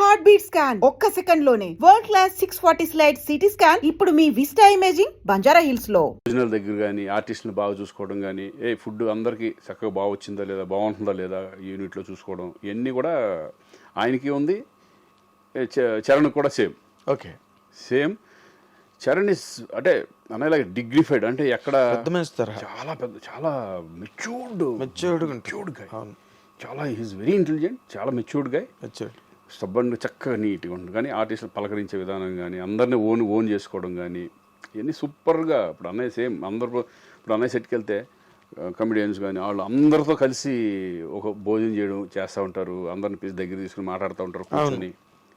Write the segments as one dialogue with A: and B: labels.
A: Heart beat scan ఒక్క second లోనే world class 640 slide CT scan ఇప్పుడు మీ విస్టా ఇమేజింగ్ బంజారా హిల్స్ లో.
B: ఒరిజినల్ దగ్గర కానీ ఆర్టిస్ట్ని బాగా చూసుకోవడం కానీ ఫుడ్ అందరికీ చక్కగా బాగా వచ్చిందా లేదా బాగుంటుందా లేదా యూనిట్లో చూసుకోవడం ఇవన్నీ కూడా ఆయనకి ఉంది. చరణ్ కూడా same.
C: Okay,
B: same. Charan is అంటే అనేలాగా డిగ్నిఫైడ్, అంటే ఎక్కడ చాలా పెద్ద, చాలా మెచ్యూర్డ్ గాయ్. చాలా ఈజ్ వెరీ ఇంటెలిజెంట్, చాలా మెచ్యూర్డ్ గాయ్. స్టబ్బన్ చక్కగా నీట్గా ఉంటుంది. కానీ ఆర్టిస్టులు పలకరించే విధానం కానీ అందరినీ ఓన్ చేసుకోవడం కానీ ఇవన్నీ సూపర్గా. ఇప్పుడు అన్నయ్య సేమ్ అందరూ, ఇప్పుడు అన్నయ్య సెట్కి వెళ్తే కమెడియన్స్ కానీ వాళ్ళు అందరితో కలిసి ఒక భోజనం చేయడం చేస్తూ ఉంటారు, అందరిని దగ్గర తీసుకుని మాట్లాడుతూ ఉంటారు కూర్చొని.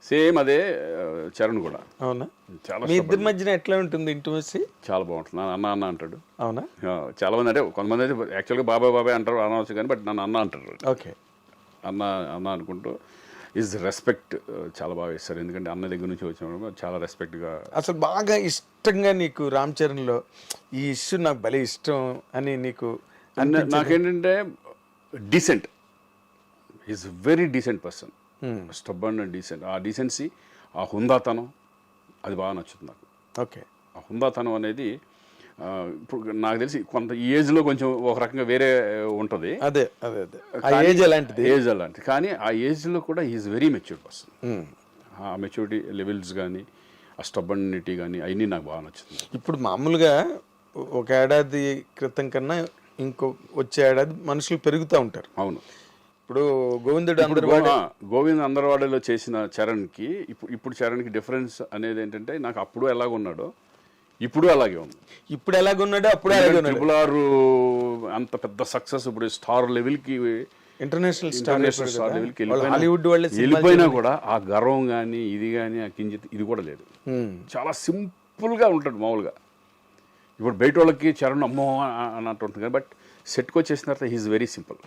B: సేమ్ అదే చరణ్ కూడా.
C: అవునా?
B: చాలా
C: మీ ఇద్దరి మధ్యన ఎట్లా ఉంటుంది ఇంటిమసీ?
B: చాలా బాగుంటుంది. అన్న అంటాడు.
C: అవునా?
B: చాలా మంది అంటే కొంతమంది అయితే యాక్చువల్గా బాబాయ్ అంటారు, అనవచ్చు కానీ బట్ నన్ను అన్న అంటారు.
C: ఓకే,
B: అన్న అనుకుంటూ ఈజ్ రెస్పెక్ట్ చాలా బాగా ఇస్తారు. ఎందుకంటే అన్న దగ్గర నుంచి వచ్చిన చాలా రెస్పెక్ట్గా.
C: అసలు బాగా ఇష్టంగా నీకు రామ్ చరణ్లో ఈ ఇష్యూ నాకు భలే ఇష్టం అని నీకు
B: నాకేంటంటే decent, is very decent person. Stubborn and decent. ఆ డీసెన్సీ, ఆ హుందాతనం అది బాగా నచ్చుతుంది నాకు.
C: ఓకే,
B: ఆ హుందాతనం అనేది ఇప్పుడు నాకు తెలిసి కొంత ఈ ఏజ్లో కొంచెం ఒక రకంగా వేరే ఉంటుంది.
C: అదే ఏజ్ అలాంటిది.
B: కానీ ఆ ఏజ్లో కూడా ఈజ్ వెరీ మెచ్యూర్డ్ పర్సన్. ఆ మెచ్యూరిటీ లెవెల్స్ కానీ ఆ స్టబ్బనిటీ కానీ అవన్నీ నాకు బాగా నచ్చుతుంది.
C: ఇప్పుడు మామూలుగా ఒక ఏడాది క్రితం కన్నా ఇంకో వచ్చే ఏడాది మనుషులు పెరుగుతూ ఉంటారు.
B: అవును.
C: ఇప్పుడు గోవింద్
B: అందరవాడలో చేసిన చరణ్కి ఇప్పుడు చరణ్కి డిఫరెన్స్ అనేది ఏంటంటే, నాకు అప్పుడు ఎలాగున్నాడో ఇప్పుడు అలాగే ఉంది.
C: ఇప్పుడు ఎలాగున్నాడో అప్పుడు అలాగే ఉన్నాడు.
B: ట్రిపుల్ ఆర్ అంత పెద్ద సక్సెస్, ఇప్పుడు స్టార్ లెవెల్కి,
C: ఇంటర్నేషనల్ స్టార్
B: లెవెల్కి
C: హాలీవుడ్
B: వెళ్ళిపోయినా కూడా ఆ గర్వం కానీ ఇది కానీ ఆ కించిత్ ఇది కూడా లేదు. చాలా సింపుల్గా ఉంటాడు మామూలుగా. ఇప్పుడు బయట వాళ్ళకి చరణ్ అమ్మో అన్నట్టు ఉంటుంది కానీ బట్ సెట్కి వచ్చేసిన తర్వాత హీఈస్ వెరీ సింపుల్.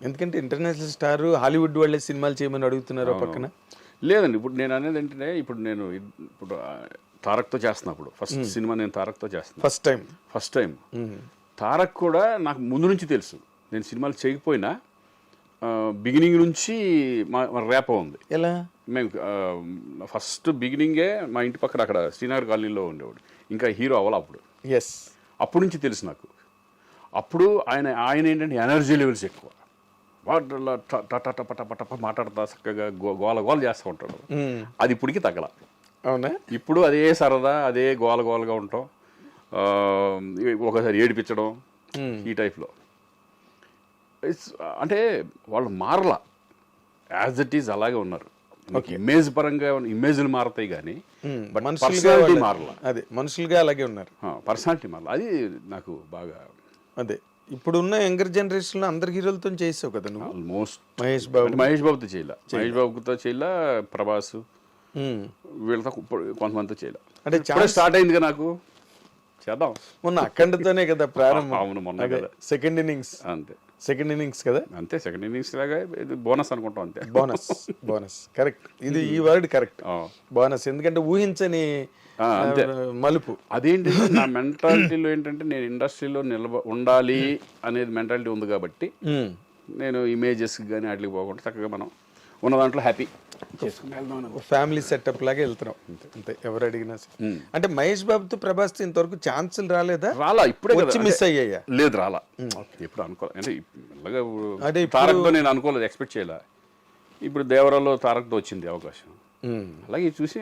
C: ఎందుకంటే ఇంటర్నేషనల్ స్టార్ హాలీవుడ్ వాళ్ళే సినిమాలు చేయమని అడుగుతున్నారు పక్కన.
B: లేదండి, ఇప్పుడు నేను అనేది ఏంటంటే, ఇప్పుడు తారక్తో చేస్తున్నప్పుడు ఫస్ట్ సినిమా నేను తారక్తో చేస్తున్నా. ఫస్ట్ టైం తారక్ కూడా నాకు ముందు నుంచి తెలుసు. నేను సినిమాలు చేయకపోయినా బిగినింగ్ నుంచి మా ర్యాప్ ఉంది.
C: ఎలా?
B: మేము ఫస్ట్ బిగినింగే మా ఇంటి పక్కన అక్కడ శ్రీనగర్ కాలనీలో ఉండేవాడు, ఇంకా హీరో అవ్వాలి అప్పుడు. అప్పటి నుంచి తెలుసు నాకు. అప్పుడు ఆయన ఏంటంటే ఎనర్జీ లెవెల్స్ ఎక్కువ, పట మాట్లాడతా చక్కగా గోల చేస్తూ ఉంటాడు. అది ఇప్పటికి తగ్గల.
C: అవునా?
B: ఇప్పుడు అదే సరదా, అదే గోలగా ఉంటాం, ఒకసారి ఏడిపించడం ఈ టైప్లో. అంటే వాళ్ళు మారలా, యాజ్ ఇట్ ఈజ్ అలాగే ఉన్నారు. ఇమేజ్ పరంగా ఇమేజ్లు మారతాయి కానీ పర్సనాలిటీ మారలా.
C: అదే మనుషులుగా అలాగే ఉన్నారు,
B: పర్సనాలిటీ మారలా. అది నాకు బాగా.
C: అదే ఇప్పుడున్న యంగర్ జనరేషన్ లో అందరు హీరోలతో చేసావు కదా నువ్వు.
B: ఆల్మోస్ట్
C: మహేష్ బాబుతో
B: చేయలే, ప్రభాస్ వీళ్ళతో కొంతమందితో చేయలే.
C: అంటే
B: స్టార్ట్ అయింది కదా నాకు, చేద్దాం
C: మొన్న అఖండతోనే కదా ప్రారంభం.
B: అవును, మొన్న కదా
C: సెకండ్ ఇన్నింగ్స్.
B: అంతే,
C: సెకండ్ ఇన్నింగ్స్ కదా.
B: అంతే, సెకండ్ ఇన్నింగ్స్ లాగా బోనస్ అనుకుంటాం. అంతే,
C: బోనస్ కరెక్ట్. ఇది ఈ వర్డ్ కరెక్ట్, బోనస్. ఎందుకంటే ఊహించని మలుపు.
B: అదేంటి, నా మెంటాలిటీలో ఏంటంటే నేను ఇండస్ట్రీలో ఉండాలి అనేది మెంటాలిటీ ఉంది కాబట్టి నేను ఇమేజెస్ కానీ వాటికి పోకుండా చక్కగా మనం ఉన్న దాంట్లో హ్యాపీ
C: ఫ్యామిలీ సెటప్ లాగా వెళ్తున్నాం అంతే. ఎవరు అడిగినా అంటే మహేష్ బాబుతో ప్రభాస్ ఇంతవరకు ఛాన్సులు రాలేదా?
B: ఇప్పుడే
C: వచ్చి మిస్ అయ్యాయా?
B: లేదు, రాలా. ఎప్పుడు అనుకోలేదు, అంటే తారక్తో నేను అనుకోలేదు, ఎక్స్పెక్ట్ చేయలే. ఇప్పుడు దేవరాలో తారక్తో వచ్చింది అవకాశం. అలాగే చూసి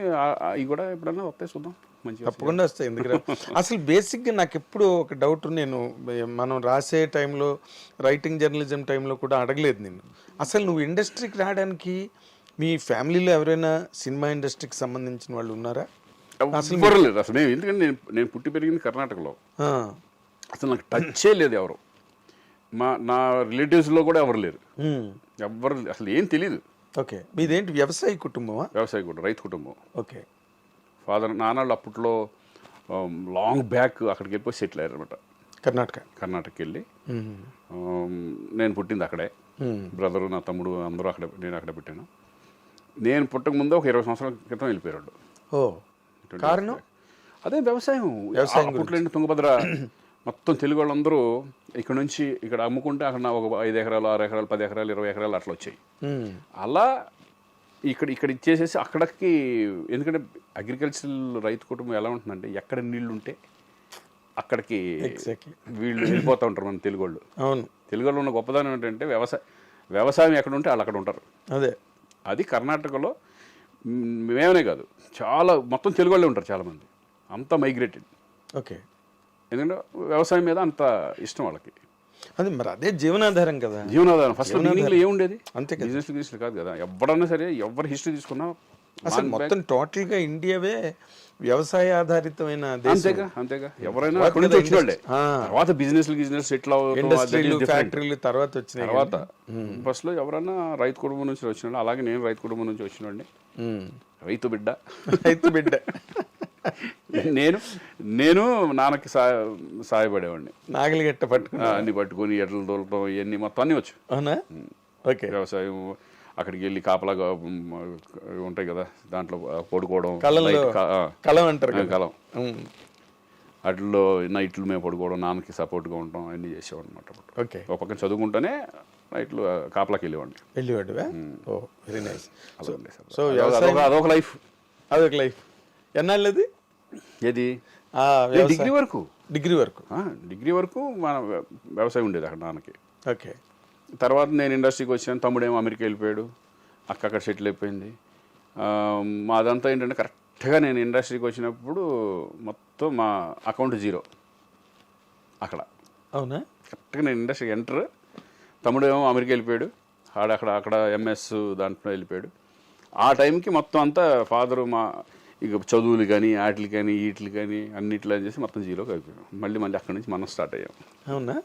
B: ఇవి కూడా ఎప్పుడన్నా వస్తాయి, చూద్దాం. మంచిగా
C: తప్పకుండా వస్తాయి. ఎందుకంటే అసలు బేసిక్గా నాకు ఎప్పుడు ఒక డౌట్, నేను మనం రాసే టైంలో రైటింగ్ జర్నలిజం టైంలో కూడా అడగలేదు నిన్ను, అసలు నువ్వు ఇండస్ట్రీకి రావడానికి మీ ఫ్యామిలీలో ఎవరైనా సినిమా ఇండస్ట్రీకి సంబంధించిన వాళ్ళు ఉన్నారా?
B: అసలు లేదు. అసలు ఎందుకంటే నేను పుట్టి పెరిగింది కర్ణాటకలో. అసలు నాకు టచ్చే లేదు ఎవరు. నా రిలేటివ్స్లో కూడా ఎవరు లేరు, ఎవరు అసలు ఏం తెలీదు.
C: ఓకే, మీదేంటి వ్యవసాయ కుటుంబమా?
B: వ్యవసాయ కుటుంబం, రైతు కుటుంబం.
C: ఓకే.
B: ఫాదర్ నాన్నళ్ళు అప్పట్లో లాంగ్ బ్యాక్ అక్కడికి వెళ్ళిపోయి సెటిల్ అయ్యారు అనమాట. కర్ణాటకకి వెళ్ళి. నేను పుట్టింది అక్కడే, బ్రదరు నా తమ్ముడు అందరూ అక్కడే, నేను అక్కడే పుట్టాను. నేను పుట్టక ముందు ఒక 20 సంవత్సరాల క్రితం వెళ్ళిపోయాడు.
C: కారణం
B: అదే వ్యవసాయం. అప్పట్లో తుంగభద్ర మొత్తం తెలుగు వాళ్ళందరూ ఇక్కడ నుంచి ఇక్కడ అమ్ముకుంటే అక్కడ ఒక 5 ఎకరాలు 6 ఎకరాలు 10 ఎకరాలు 20 ఎకరాలు అట్లా వచ్చాయి. అలా ఇక్కడ ఇచ్చేసేసి అక్కడికి, ఎందుకంటే అగ్రికల్చరల్ రైతు కుటుంబం ఎలా ఉంటుందంటే ఎక్కడ నీళ్లు ఉంటే అక్కడికి వీళ్ళు వెళ్ళిపోతూ ఉంటారు మన తెలుగు వాళ్ళు.
C: అవును,
B: తెలుగు వాళ్ళు ఉన్న గొప్పదనం ఏంటంటే వ్యవసాయం ఎక్కడ ఉంటే వాళ్ళు అక్కడ ఉంటారు. అది కర్ణాటకలో మేమనే కాదు, చాలా మొత్తం తెలుగు వాళ్ళే ఉంటారు చాలామంది, అంతా మైగ్రేటెడ్.
C: ఓకే,
B: ఎందుకంటే వ్యవసాయం మీద అంత ఇష్టం వాళ్ళకి.
C: అది మరి అదే జీవనాధారం కదా.
B: జీవనాధారం ఫస్ట్ బిగినింగ్లో ఏముండేది,
C: అంతే కదా,
B: బిజినెస్ కాదు కదా. ఎవరన్నా సరే ఎవరి హిస్టరీ తీసుకున్నా
C: అసలు మొత్తం టోటల్గా ఇండియావే వ్యవసాయ ఆధారితమైన దేశం.
B: అంతేగా ఎవరైనా అక్కడి నుంచి వచ్చిన వాళ్ళే. తర్వాత బిజినెస్ సెటిల్
C: ఇండస్ట్రీలు ఫ్యాక్టరీలు తర్వాత వచ్చినాయి.
B: తర్వాత ఫస్ట్ లో ఎవరైనా రైతు కుటుంబం నుంచి వచ్చిన, అలాగే నేను రైతు కుటుంబం నుంచి వచ్చినండి, రైతు బిడ్డ. నేను నాన్నకి సాయపడేవాడిని,
C: నాగలి గట్ట
B: అన్ని పట్టుకొని ఎడ్లు తోలటం ఇవన్నీ మొత్తం అన్నీ వచ్చు.
C: అవునా? ఓకే,
B: వ్యవసాయం అక్కడికి వెళ్ళి కాపలాగా ఉంటాయి కదా, దాంట్లో పడుకోవడం,
C: కలం అంటారు,
B: కలం అట్లలో నైట్లు మేము పడుకోవడం, నాన్నకి సపోర్ట్గా ఉండటం అన్నీ చేసేవాడు అనమాట.
C: ఓకే,
B: ఒక పక్కన చదువుకుంటూనే నైట్లు కాపలాకి వెళ్ళేవాడిని.
C: ఓ వెరీ నైస్.
B: సో అదొక లైఫ్.
C: ఎన్నాళ్ళది?
B: ఏది? డిగ్రీ వరకు మన వ్యవసాయం ఉండేది అక్కడ నాన్నకి.
C: ఓకే,
B: తర్వాత నేను ఇండస్ట్రీకి వచ్చాను, తమ్ముడేమో అమెరికా వెళ్ళిపోయాడు, అక్క అక్కడ సెటిల్ అయిపోయింది. మాదంతా ఏంటంటే కరెక్ట్గా నేను ఇండస్ట్రీకి వచ్చినప్పుడు మొత్తం మా అకౌంట్ జీరో అక్కడ.
C: అవునా?
B: కరెక్ట్గా నేను ఇండస్ట్రీకి ఎంటర్, తమ్ముడేమో అమెరికా వెళ్ళిపోయాడు, అక్కడ ఎంఎస్ దాంట్లో వెళ్ళిపోయాడు. ఆ టైంకి మొత్తం అంతా ఫాదరు మా ఇక చదువులు కానీ వాటికి కానీ వీటికి కానీ అన్నిట్లో చేసి మొత్తం జీరోకి అయిపోయాం. మళ్ళీ అక్కడి నుంచి మనం స్టార్ట్ అయ్యాం.
C: అవునా?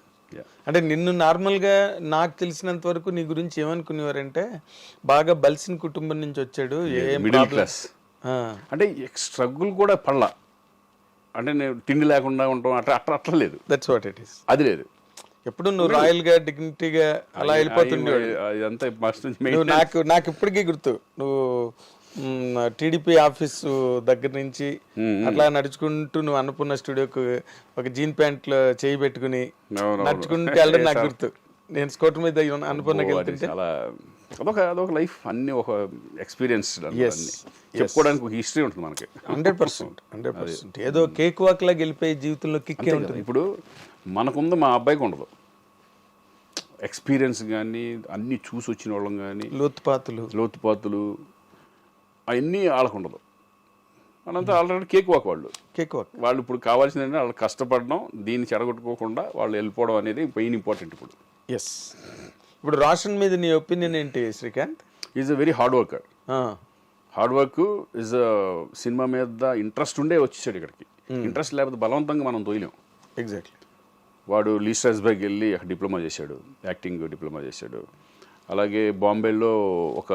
C: అంటే నిన్ను నార్మల్గా నాకు తెలిసినంత వరకు నీ గురించి ఏమనుకునేవారంటే బాగా బలిసిన కుటుంబం నుంచి వచ్చాడు,
B: మిడిల్ క్లాస్, అంటే స్ట్రగుల్ కూడా పడలా, అంటే నేను తిండి లేకుండా ఉంటాం అట్లా లేదు.
C: That's what it is.
B: అది లేదు.
C: ఎప్పుడు నువ్వు రాయల్ గా డిగ్నిటీగా అలా వెళ్ళిపోతుండేవాడు. నాకు ఇప్పటికీ గుర్తు, నువ్వు టీడీపీ ఆఫీసు దగ్గర నుంచి అట్లా నడుచుకుంటూ నువ్వు అన్నపూర్ణ స్టూడియోకు ఒక జీన్ ప్యాంట్ లో చేయి పెట్టుకుని నడుచుకుంటూ వెళ్ళడం నాకు గుర్తు. నేను స్కూటర్ మీద అన్నపూర్ణకి వెళ్తుంటే
B: అదొక లైఫ్, అన్ని ఒక ఎక్స్పీరియన్స్, చెప్పుకోవడానికి ఒక హిస్టరీ ఉంటుంది మనకి.
C: 100%. ఏదో కేక్ వాక్ లాగా వెళ్ళిపోయే జీవితంలో కిక్కే ఉంటుంది.
B: ఇప్పుడు మనకుంది, మా అబ్బాయికి ఉండదు ఎక్స్పీరియన్స్ కానీ, అన్ని చూసి వచ్చిన వాళ్ళం కానీ, లోతుపాతులు అవన్నీ వాళ్ళకు ఉండదు. మనంతా ఆల్రెడీ కేక్ వాక్ వాళ్ళు ఇప్పుడు కావాల్సింది ఏంటంటే వాళ్ళు కష్టపడడం, దీన్ని చెడగొట్టుకోకుండా వాళ్ళు వెళ్ళిపోవడం అనేది మెయిన్ ఇంపార్టెంట్ ఇప్పుడు.
C: ఎస్. ఇప్పుడు రోషన్ మీద నీ ఒపీనియన్ ఏంటి Srikanth?
B: Is a very hard work. Is cinema మీద ఇంట్రెస్ట్ ఉండే వచ్చేసాడు ఇక్కడికి. ఇంట్రెస్ట్ లేకపోతే బలవంతంగా మనం తోయలేం.
C: ఎగ్జాక్ట్లీ.
B: వాడు లీ స్ట్రాస్బర్గ్ వెళ్ళి అక్కడ డిప్లొమా చేశాడు, యాక్టింగ్ డిప్లొమా చేశాడు. అలాగే బాంబేలో ఒక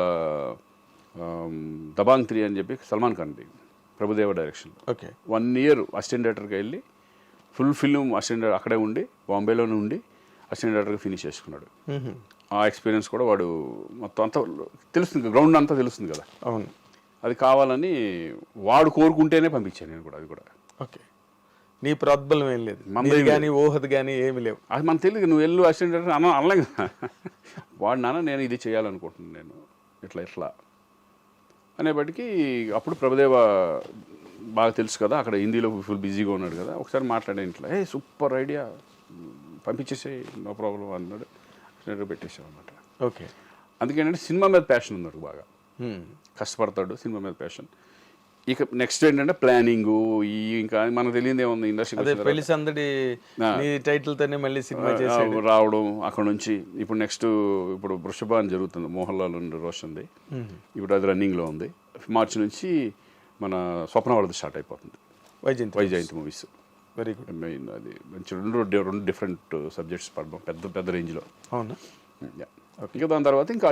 B: దబాంగ్ 3 అని చెప్పి సల్మాన్ ఖాన్ది, ప్రభుదేవ డైరెక్షన్, 1 year అసిస్టెంట్ డైరెక్టర్గా వెళ్ళి ఫుల్ ఫిల్మ్ అసిస్టెంట్ అక్కడే ఉండి, బాంబేలోనే ఉండి అసిస్టెంట్ డైరెక్టర్గా ఫినిష్ చేసుకున్నాడు. ఆ ఎక్స్పీరియన్స్ కూడా వాడు మొత్తం అంతా తెలుస్తుంది, గ్రౌండ్ అంతా తెలుస్తుంది కదా.
C: అవును.
B: అది కావాలని వాడు కోరుకుంటేనే పంపించాను నేను కూడా. అది కూడా
C: ఓకే. నీ ప్రోద్బలం ఏం లేదు, కానీ ఊహది కానీ ఏమి లేవు.
B: అది మనకు తెలియదు. నువ్వు వెళ్ళు అసిస్టెంట్ డైరెక్టర్ అనలేదు. వాడు నాన్న నేను ఇది చేయాలనుకుంటున్నాను, నేను ఇట్లా అనేప్పటికీ అప్పుడు ప్రభుదేవ బాగా తెలుసు కదా, అక్కడ హిందీలో ఫుల్ బిజీగా ఉన్నాడు కదా. ఒకసారి మాట్లాడే ఇంట్లో, సూపర్ ఐడియా, పంపించేసే, నో ప్రాబ్లం అన్నాడు. పెట్టేసాం అన్నమాట.
C: ఓకే.
B: అందుకేంటంటే సినిమా మీద ప్యాషన్ ఉన్నాడు, బాగా కష్టపడతాడు, సినిమా మీద ప్యాషన్. ఇక నెక్స్ట్ ఏంటంటే ప్లానింగ్, ఇంకా మనకు తెలియదు ఏముంది, ఇండస్ట్రీ
C: టైటిల్ తోనే మళ్ళీ సినిమా
B: రావడం. అక్కడ నుంచి ఇప్పుడు నెక్స్ట్ ఇప్పుడు వృషభ అని జరుగుతుంది, మోహన్ లాల్ అండ్ రోషన్ది. ఇప్పుడు అది రన్నింగ్లో ఉంది. మార్చి నుంచి మన స్వప్నవర్ధ స్టార్ట్ అయిపోతుంది, Vyjayanthi movies.
C: Very good.
B: Main అది మంచి రెండు డిఫరెంట్ సబ్జెక్ట్స్ పడడం పెద్ద రేంజ్లో.
C: అవునా?
B: ఇంకా దాని తర్వాత ఇంకా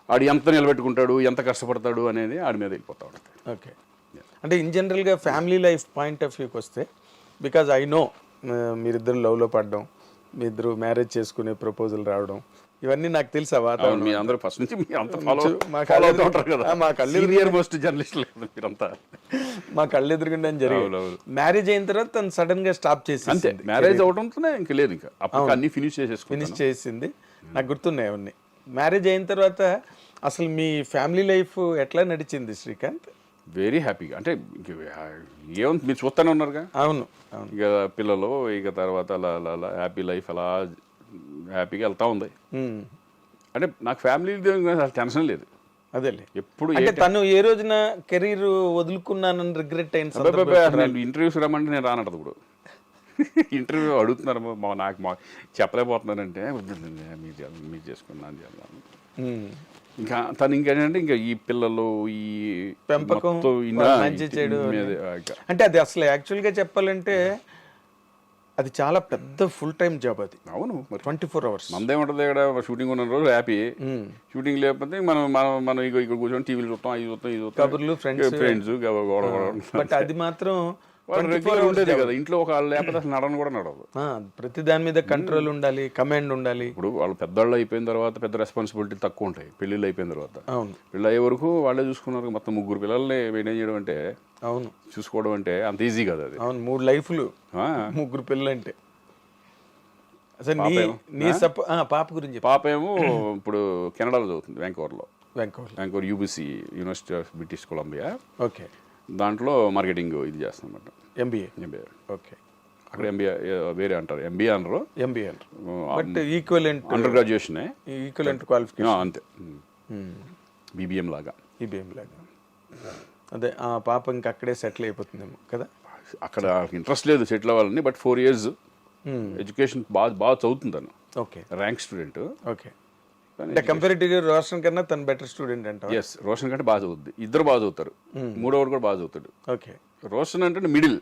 B: ఆడు ఎంత నిలబెట్టుకుంటాడు, ఎంత కష్టపడతాడు అనేది ఆడి మీద వెళ్ళిపోతా ఉంటుంది.
C: ఓకే. అంటే ఇన్ జనరల్గా ఫ్యామిలీ లైఫ్ పాయింట్ ఆఫ్ వ్యూకి వస్తే, బికాజ్ ఐ నో మీరిద్దరు లవ్లో పడడం, మీ ఇద్దరు మ్యారేజ్ చేసుకునే ప్రపోజల్ రావడం, ఇవన్నీ నాకు తెలుసా వాతావరణం.
B: మీ అందరూ ఫస్ట్ నుంచి మా
C: కళ్ళెదురుగుండా జరిగింది. మ్యారేజ్ అయిన తర్వాత తను సడన్ గా స్టాప్ చేసి,
B: మ్యారేజ్ అవడంతోనే ఇంకా లేదు, ఇంకా అన్ని ఫినిష్ చేసింది.
C: నాకు గుర్తున్నాయి అవన్నీ. మ్యారేజ్ అయిన తర్వాత అసలు మీ ఫ్యామిలీ లైఫ్ ఎట్లా నడిచింది శ్రీకాంత్?
B: వెరీ హ్యాపీగా, అంటే ఇంక ఏముంది మీరు చూస్తూనే ఉన్నారుగా.
C: అవును అవును.
B: ఇక పిల్లలు, ఇక తర్వాత అలా అలా అలా హ్యాపీ లైఫ్ అలా హ్యాపీగా వెళ్తా ఉంది. అంటే నాకు ఫ్యామిలీ టెన్షన్ లేదు.
C: అదేలే,
B: ఎప్పుడు
C: అంటే తను ఏ రోజున కెరీర్ వదులుకున్నానని రిగ్రెట్ అయిన సందర్భం?
B: నేను ఇంటర్వ్యూస్ రమ్మంటే నేను రానట్టు ఇప్పుడు ఇంటర్వ్యూ అడుగుతున్నారు నాకు చెప్పలేకపోతున్నానంటే మీరు చేసుకున్నాను చేయాలి. ఇంకా తను ఇంకేంటంటే ఇంకా ఈ పిల్లలు ఈ
C: పెంపకం మంచి చెడు అంటే అది అసలు యాక్చువల్గా చెప్పాలంటే అది చాలా పెద్ద ఫుల్ టైం జాబ్ అది.
B: అవును,
C: 24 hours.
B: మనదేముంటుంది ఇక్కడ, షూటింగ్ ఉన్న రోజు హ్యాపీ, షూటింగ్ లేకపోతే మనం మనం మనం ఇక్కడ కూర్చొని టీవీలు చూస్తాం, ఇది చూస్తాం, ఇది చూస్తాం,
C: కబుర్లు, ఫ్రెండ్స్
B: గొడవ.
C: బట్ అది మాత్రం
B: రెగ్యులర్ ఉండేది కదా ఇంట్లో. ఒక లేకపోతే అసలు నడవని కూడా నడవదు.
C: ప్రతి దాని మీద కంట్రోల్ ఉండాలి, కమాండ్ ఉండాలి.
B: ఇప్పుడు వాళ్ళు పెద్దవాళ్ళు అయిపోయిన తర్వాత పెద్ద రెస్పాన్సిబిలిటీ తక్కువ ఉంటాయి పెళ్ళిళ్ళు అయిపోయిన తర్వాత.
C: అవును,
B: పెళ్ళి అయ్యే వరకు వాళ్ళే చూసుకున్నారు. మొత్తం 3 పిల్లల్ని మెయింటైన్ చేయడం అంటే,
C: అవును,
B: చూసుకోవడం అంటే అంత ఈజీ కదా అది.
C: అవును, 3 లైఫ్లు, 3 పిల్లలు అంటే. అసలు పాప గురించి.
B: పాప ఏమో ఇప్పుడు కెనడాలో చదువుతుంది, Vancouver UBC, university of British Columbia.
C: Okay.
B: దాంట్లో మార్కెటింగ్ ఇది చేస్తానమాట,
C: ఎంబీఏ.
B: ఓకే. అక్కడ ఎంబీఏ వేరే అంటారు, ఎంబీఏ అనరు,
C: but equivalent
B: under graduation,
C: equivalent qualification
B: అంతే, బీబీఎం లాగా.
C: అదే ఆ పాప ఇంకా అక్కడే సెటిల్ అయిపోతుందేమో కదా.
B: అక్కడ ఇంట్రెస్ట్ లేదు సెటిల్ అవ్వాలని, బట్ 4 years ఎడ్యుకేషన్ బాగా చదువుతుందను.
C: Okay,
B: rank student.
C: ఓకే, అంటే కంపారిటివ్గా రోషన్ కన్నా తను బెటర్ స్టూడెంట్ అంట.
B: ఎస్, రోషన్ కంటే బాగా చదువుద్ది, ఇద్దరు బాగా చదువుతారు, మూడోవాడు కూడా బాగా చదువుతాడు.
C: ఓకే.
B: రోషన్ అంటే మిడిల్,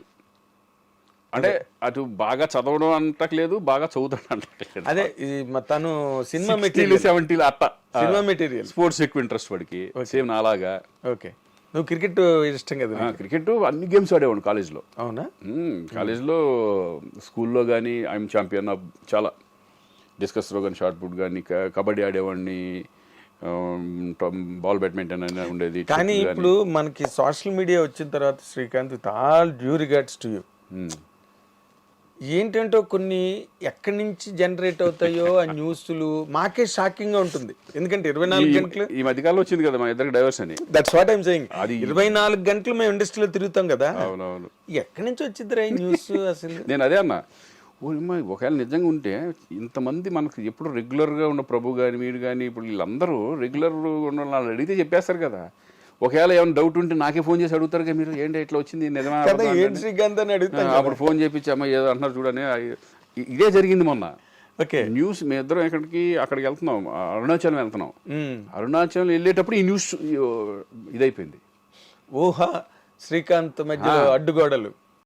B: అంటే అటు బాగా చదవడం అంటలేదు, బాగా చదువుతాడు అంటలేదు.
C: అదే తను సినిమా
B: 70 అట్ట
C: సినిమా మెటీరియల్,
B: స్పోర్ట్స్ ఎక్కువ ఇంట్రెస్ట్ వాడికి, సేమ్ నాలాగా.
C: ఓకే. నువ్వు క్రికెట్ ఇష్టం కదా?
B: క్రికెట్ అన్ని గేమ్స్ ఆడేవాడు కాలేజ్లో.
C: అవునా?
B: కాలేజ్లో, స్కూల్లో కానీ ఐఎమ్ ఛాంపియన్ ఆఫ్ చాలా, డిస్కస్లో కానీ, షార్ట్ పుట్ కానీ, కబడ్డీ ఆడేవాడిని, బాల్ బ్యాడ్మింటన్ అని ఉండేది.
C: కానీ ఇప్పుడు మనకి సోషల్ మీడియా వచ్చిన తర్వాత Srikanth, with all due regards to you, ఏంటంటో కొన్ని ఎక్కడి నుంచి జనరేట్ అవుతాయో ఆ న్యూస్లు మాకే షాకింగ్ గా ఉంటుంది. ఎందుకంటే 24 గంటలు
B: ఈ మధ్యకాలంలో వచ్చింది కదా మా ఇద్దరికి డైవర్స్ అని.
C: That's what I'm saying. 24 గంటలు మేము ఇండస్ట్రీలో తిరుగుతాం కదా.
B: అవునవును.
C: ఎక్కడి నుంచి వచ్చిందిరా ఈ న్యూస్ అసలు?
B: నేను అదే అన్నా, ఒకవేళ నిజంగా ఉంటే ఇంతమంది మనకు ఎప్పుడు రెగ్యులర్గా ఉన్న ప్రభు కానీ మీరు కానీ ఇప్పుడు వీళ్ళందరూ రెగ్యులర్ ఉన్న వాళ్ళు అడిగితే చెప్పేస్తారు కదా. ఒకవేళ ఏమైనా డౌట్ ఉంటే నాకే ఫోన్ చేసి అడుగుతారు కదా, మీరు ఏంటి ఇట్లా వచ్చింది నిజమా, అప్పుడు ఫోన్ చేయించి అమ్మ ఏదో అంటున్నారు చూడని. ఇదే జరిగింది మొన్న.
C: ఓకే.
B: న్యూస్ మేము ఇద్దరం అక్కడికి వెళ్తున్నాం, అరుణాచలం వెళ్తున్నాం. అరుణాచలం వెళ్ళేటప్పుడు ఈ న్యూస్ ఇదైపోయింది.
C: ఊహా శ్రీకాంత్ మధ్య అడ్డుగోడలు.